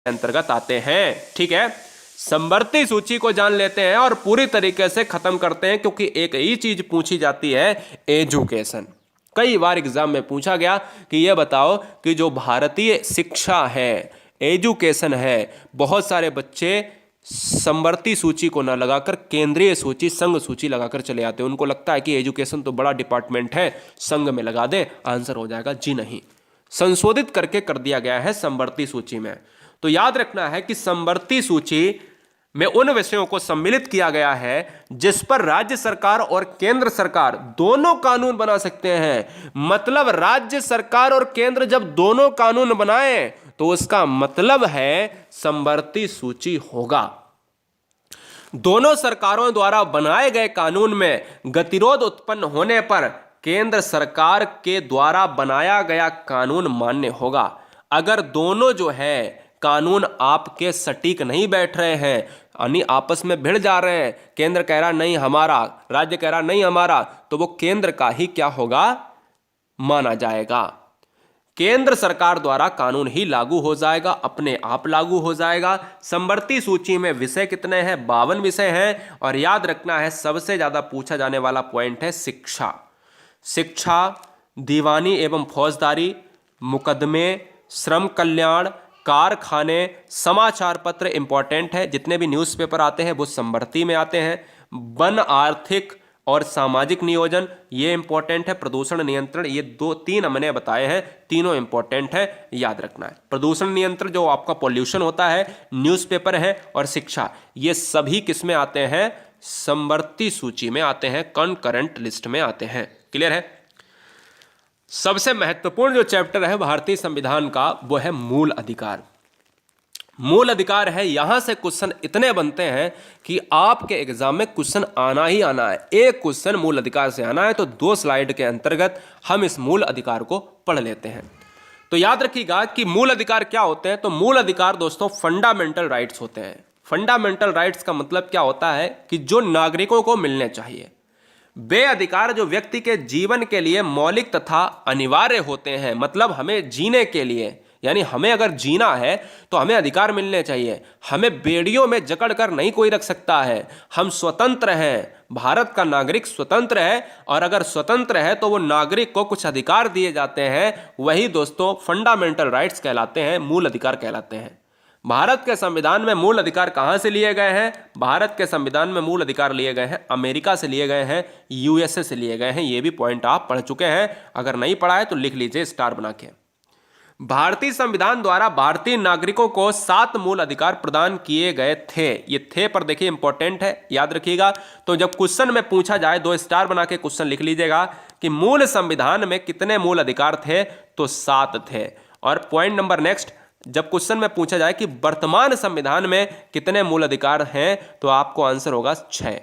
अंतर्गत आते हैं। ठीक है, समवर्ती सूची को जान लेते हैं और पूरी तरीके से खत्म करते हैं, क्योंकि एक ही चीज पूछी जाती है, एजुकेशन। कई बार एग्जाम में पूछा गया कि यह बताओ कि जो भारतीय शिक्षा है, एजुकेशन है, बहुत सारे बच्चे समवर्ती सूची को ना लगाकर केंद्रीय सूची, संघ सूची लगाकर चले आते हैं। उनको लगता है कि एजुकेशन तो बड़ा डिपार्टमेंट है, संघ में लगा दे, आंसर हो जाएगा। जी नहीं, संशोधित करके कर दिया गया है समवर्ती सूची में। तो याद रखना है कि समवर्ती सूची में उन विषयों को सम्मिलित किया गया है जिस पर राज्य सरकार और केंद्र सरकार दोनों कानून बना सकते हैं। मतलब राज्य सरकार और केंद्र जब दोनों कानून बनाए तो उसका मतलब है समवर्ती सूची होगा। दोनों सरकारों द्वारा बनाए गए कानून में गतिरोध उत्पन्न होने पर केंद्र सरकार के द्वारा बनाया गया कानून मान्य होगा। अगर दोनों जो है कानून आपके सटीक नहीं बैठ रहे हैं, यानी आपस में भिड़ जा रहे हैं, केंद्र कह रहा नहीं हमारा, राज्य कह रहा नहीं हमारा, तो वो केंद्र का ही क्या होगा, माना जाएगा। केंद्र सरकार द्वारा कानून ही लागू हो जाएगा, अपने आप लागू हो जाएगा। समवर्ती सूची में विषय कितने हैं, 52 विषय हैं। और याद रखना है सबसे ज्यादा पूछा जाने वाला पॉइंट है शिक्षा। शिक्षा, दीवानी एवं फौजदारी, मुकदमे, श्रम कल्याण, कारखाने, समाचार पत्र इंपॉर्टेंट है। जितने भी न्यूज़पेपर आते हैं वो समवर्ती में आते हैं। वन, आर्थिक और सामाजिक नियोजन ये इंपॉर्टेंट है। प्रदूषण नियंत्रण, ये तीन हमने बताए हैं, तीनों इंपॉर्टेंट है, याद रखना है। प्रदूषण नियंत्रण जो आपका पॉल्यूशन होता है, न्यूज़पेपर है, और शिक्षा, ये सभी किस में आते हैं, समवर्ती सूची में आते हैं, कॉन्करेंट लिस्ट में आते हैं। क्लियर है। सबसे महत्वपूर्ण जो चैप्टर है भारतीय संविधान का वो है मूल अधिकार। मूल अधिकार है, यहां से क्वेश्चन इतने बनते हैं कि आपके एग्जाम में क्वेश्चन आना ही आना है। एक क्वेश्चन मूल अधिकार से आना है तो 2 स्लाइड के अंतर्गत हम इस मूल अधिकार को पढ़ लेते हैं। तो याद रखिएगा कि मूल अधिकार क्या होते हैं। तो मूल अधिकार दोस्तों फंडामेंटल राइट्स होते हैं। फंडामेंटल राइट्स का मतलब क्या होता है कि जो नागरिकों को मिलने चाहिए, वे अधिकार जो व्यक्ति के जीवन के लिए मौलिक तथा अनिवार्य होते हैं। मतलब हमें जीने के लिए, यानी हमें अगर जीना है तो हमें अधिकार मिलने चाहिए। हमें बेड़ियों में जकड़ कर नहीं कोई रख सकता है। हम स्वतंत्र हैं, भारत का नागरिक स्वतंत्र है, और अगर स्वतंत्र है तो वो नागरिक को कुछ अधिकार दिए जाते हैं, वही दोस्तों फंडामेंटल राइट्स कहलाते हैं, मूल अधिकार कहलाते हैं। भारत के संविधान में मूल अधिकार कहां से लिए गए हैं? भारत के संविधान में मूल अधिकार लिए गए हैं अमेरिका से लिए गए हैं, यूएसए से लिए गए हैं। ये भी पॉइंट आप पढ़ चुके हैं, अगर नहीं पढ़ा है तो लिख लीजिए स्टार बना के। भारतीय संविधान द्वारा भारतीय नागरिकों को 7 मूल अधिकार प्रदान किए गए थे। ये थे पर देखिए इंपॉर्टेंट है, याद रखिएगा। तो जब क्वेश्चन में पूछा जाए 2 स्टार बना के क्वेश्चन लिख लीजिएगा कि मूल संविधान में कितने मूल अधिकार थे, तो 7 थे। और पॉइंट नंबर नेक्स्ट, जब क्वेश्चन में पूछा जाए कि वर्तमान संविधान में कितने मूल अधिकार हैं, तो आपको आंसर होगा 6।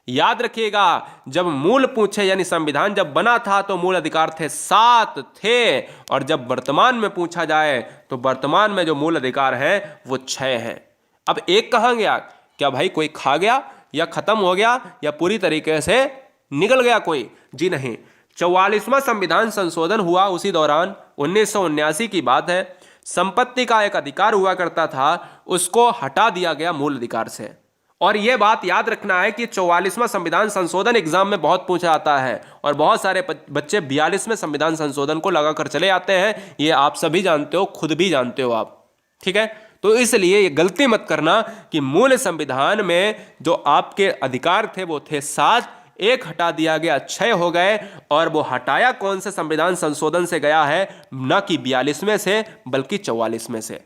याद रखिएगा, जब मूल पूछे यानी संविधान जब बना था तो मूल अधिकार थे 7 थे, और जब वर्तमान में पूछा जाए तो वर्तमान में जो मूल अधिकार हैं वो 6 हैं। अब एक कहां गया? क्या भाई कोई खा गया या खत्म हो गया या पूरी तरीके से निकल गया कोई? जी नहीं। 44वां संविधान संशोधन हुआ उसी दौरान, 1979 की बात है। संपत्ति का एक अधिकार हुआ करता था, उसको हटा दिया गया मूल अधिकार से। और यह बात याद रखना है कि 44वां संविधान संशोधन एग्जाम में बहुत पूछा जाता है, और बहुत सारे बच्चे 42वें संविधान संशोधन को लगाकर चले आते हैं। ये आप सभी जानते हो, खुद भी जानते हो आप, ठीक है। तो इसलिए ये गलती मत करना कि मूल संविधान में जो आपके अधिकार थे वो थे 7, एक हटा दिया गया, 6 हो गए। और वो हटाया कौन से संविधान संशोधन से गया है? न कि 42वें से, बल्कि 44वें से।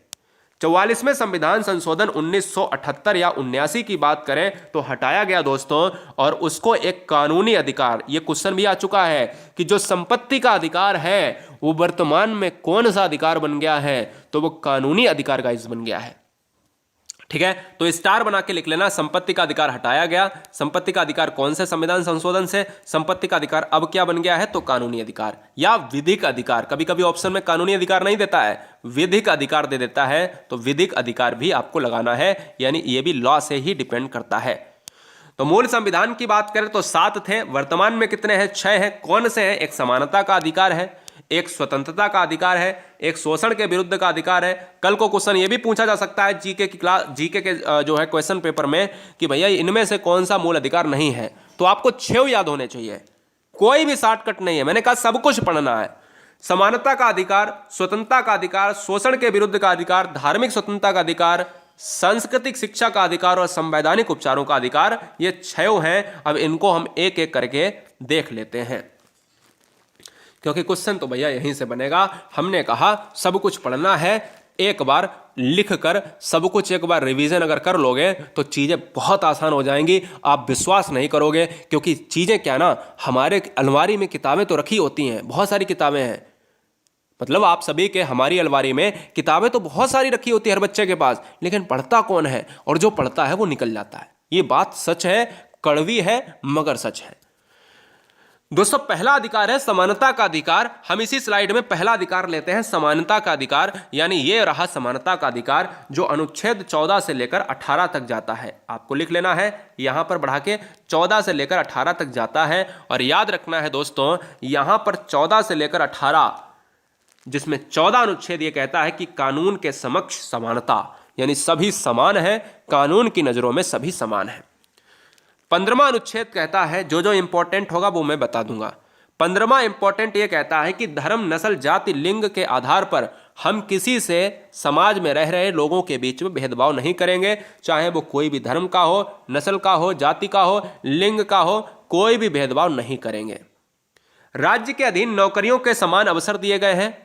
44वें संविधान संशोधन 1978 या 79 की बात करें तो हटाया गया दोस्तों, और उसको एक कानूनी अधिकार, ये क्वेश्चन भी आ चुका है कि जो संपत्ति का अधिकार है वो वर्तमान में कौन सा अधिकार बन गया है? तो वो कानूनी अधिकार का बन गया है, ठीक है। तो स्टार बना के लिख लेना, संपत्ति का अधिकार हटाया गया। संपत्ति का अधिकार कौन से संविधान संशोधन से? संपत्ति का अधिकार अब क्या बन गया है? तो कानूनी अधिकार या विधिक अधिकार। कभी कभी ऑप्शन में कानूनी अधिकार नहीं देता है, विधिक अधिकार दे देता है, तो विधिक अधिकार भी आपको लगाना है, यानी ये भी लॉ से ही डिपेंड करता है। तो मूल संविधान की बात करें तो 7 थे, वर्तमान में कितने हैं? 6 हैं। कौन से हैं? एक समानता का अधिकार है, एक स्वतंत्रता का अधिकार है, एक शोषण के विरुद्ध का अधिकार है। कल को क्वेश्चन ये भी पूछा जा सकता है जीके की क्लास, जीके के जो है क्वेश्चन पेपर में कि भैया इनमें से कौन सा मूल अधिकार नहीं है, तो आपको 6 याद होने चाहिए, कोई भी शॉर्टकट नहीं है। मैंने कहा सब कुछ पढ़ना है। समानता का अधिकार, स्वतंत्रता का अधिकार, शोषण के विरुद्ध का अधिकार, धार्मिक स्वतंत्रता का अधिकार, सांस्कृतिक शिक्षा का अधिकार और संवैधानिक उपचारों का अधिकार, ये 6 हैं। अब इनको हम एक एक करके देख लेते हैं, क्योंकि क्वेश्चन तो भैया यहीं से बनेगा। हमने कहा सब कुछ पढ़ना है, एक बार लिख कर सब कुछ एक बार रिवीजन अगर कर लोगे तो चीज़ें बहुत आसान हो जाएंगी। आप विश्वास नहीं करोगे, क्योंकि चीज़ें क्या ना, हमारे अलमारी में किताबें तो रखी होती हैं, बहुत सारी किताबें हैं, मतलब आप सभी के हमारी अलमारी में किताबें तो बहुत सारी रखी होती है हर बच्चे के पास, लेकिन पढ़ता कौन है, और जो पढ़ता है वो निकल जाता है। ये बात सच है, कड़वी है मगर सच है। दोस्तों पहला अधिकार है समानता का अधिकार। हम इसी स्लाइड में पहला अधिकार लेते हैं, समानता का अधिकार, यानी ये रहा समानता का अधिकार जो अनुच्छेद 14 से लेकर 18 तक जाता है। आपको लिख लेना है, यहां पर बढ़ा के 14 से लेकर 18 तक जाता है। और याद रखना है दोस्तों, यहां पर 14 से लेकर 18, जिसमें 14 अनुच्छेद ये कहता है कि कानून के समक्ष समानता, यानी सभी समान है, कानून की नजरों में सभी समान है। 15वां अनुच्छेद कहता है, जो इंपॉर्टेंट होगा वो मैं बता दूंगा। 15वां इंपॉर्टेंट ये कहता है कि धर्म, नस्ल, जाति, लिंग के आधार पर हम किसी से समाज में रह रहे लोगों के बीच में भेदभाव नहीं करेंगे, चाहे वो कोई भी धर्म का हो, नस्ल का हो, जाति का हो, लिंग का हो, कोई भी भेदभाव नहीं करेंगे। राज्य के अधीन नौकरियों के समान अवसर दिए गए हैं,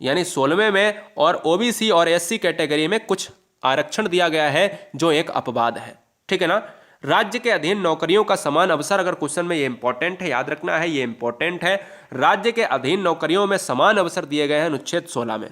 यानी 16वें में, और ओबीसी और एससी कैटेगरी में कुछ आरक्षण दिया गया है जो एक अपवाद है, ठीक है ना। राज्य के अधीन नौकरियों का समान अवसर, अगर क्वेश्चन में ये इंपॉर्टेंट है, याद रखना है, ये इंपॉर्टेंट है। राज्य के अधीन नौकरियों में समान अवसर दिए गए हैं अनुच्छेद 16 में।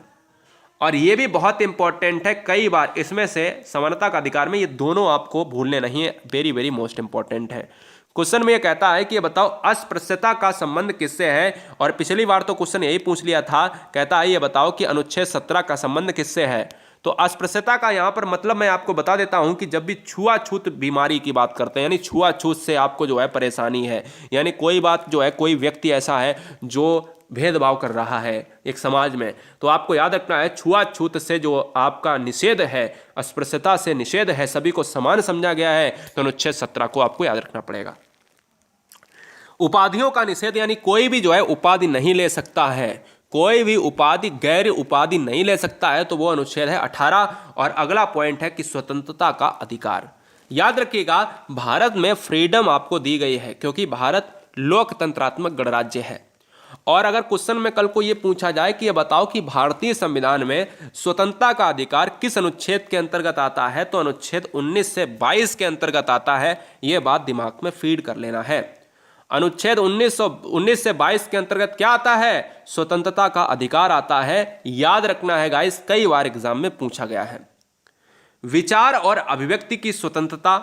और ये भी बहुत इंपॉर्टेंट है, कई बार इसमें से समानता का अधिकार में ये दोनों आपको भूलने नहीं है, वेरी वेरी मोस्ट इंपॉर्टेंट है। क्वेश्चन में ये कहता है कि ये बताओ अस्पृश्यता का संबंध किससे है, और पिछली बार तो क्वेश्चन यही पूछ लिया था, कहता है ये बताओ कि अनुच्छेद 17 का संबंध किससे है। तो अस्पृश्यता का यहां पर मतलब मैं आपको बता देता हूं कि जब भी छुआछूत बीमारी की बात करते हैं, यानी छुआछूत से आपको जो है परेशानी है, यानी कोई बात जो है, कोई व्यक्ति ऐसा है जो भेदभाव कर रहा है एक समाज में, तो आपको याद रखना है छुआछूत से जो आपका निषेध है, अस्पृश्यता से निषेध है, सभी को समान समझा गया है, तो अनुच्छेद 17 को आपको याद रखना पड़ेगा। उपाधियों का निषेध, यानी कोई भी जो है उपाधि नहीं ले सकता है, कोई भी उपाधि, गैर उपाधि नहीं ले सकता है, तो वो अनुच्छेद है 18। और अगला पॉइंट है कि स्वतंत्रता का अधिकार। याद रखिएगा, भारत में फ्रीडम आपको दी गई है क्योंकि भारत लोकतंत्रात्मक गणराज्य है। और अगर क्वेश्चन में कल को ये पूछा जाए कि ये बताओ कि भारतीय संविधान में स्वतंत्रता का अधिकार किस अनुच्छेद के अंतर्गत आता है, तो अनुच्छेद 19 से 22 के अंतर्गत आता है। ये बात दिमाग में फीड कर लेना है। अनुच्छेद 19 से 22 के अंतर्गत क्या आता है, स्वतंत्रता का अधिकार आता है। याद रखना है गाइस, कई बार एग्जाम में पूछा गया है। विचार और अभिव्यक्ति की स्वतंत्रता,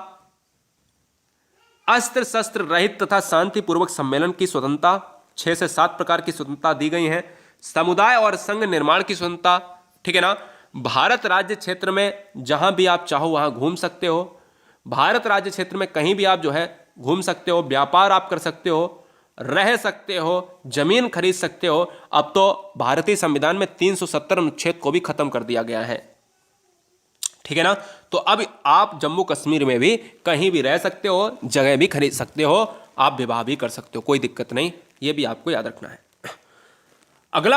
अस्त्र शस्त्र रहित तथा शांतिपूर्वक सम्मेलन की स्वतंत्रता, 6 से 7 प्रकार की स्वतंत्रता दी गई है। समुदाय और संघ निर्माण की स्वतंत्रता, ठीक है ना। भारत राज्य क्षेत्र में जहां भी आप चाहो वहां घूम सकते हो, भारत राज्य क्षेत्र में कहीं भी आप जो है घूम सकते हो, व्यापार आप कर सकते हो, रह सकते हो, जमीन खरीद सकते हो। अब तो भारतीय संविधान में 370 अनुच्छेद को भी खत्म कर दिया गया है, ठीक है ना। तो अब आप जम्मू कश्मीर में भी कहीं भी रह सकते हो, जगह भी खरीद सकते हो, आप विवाह भी कर सकते हो, कोई दिक्कत नहीं। ये भी आपको याद रखना है। अगला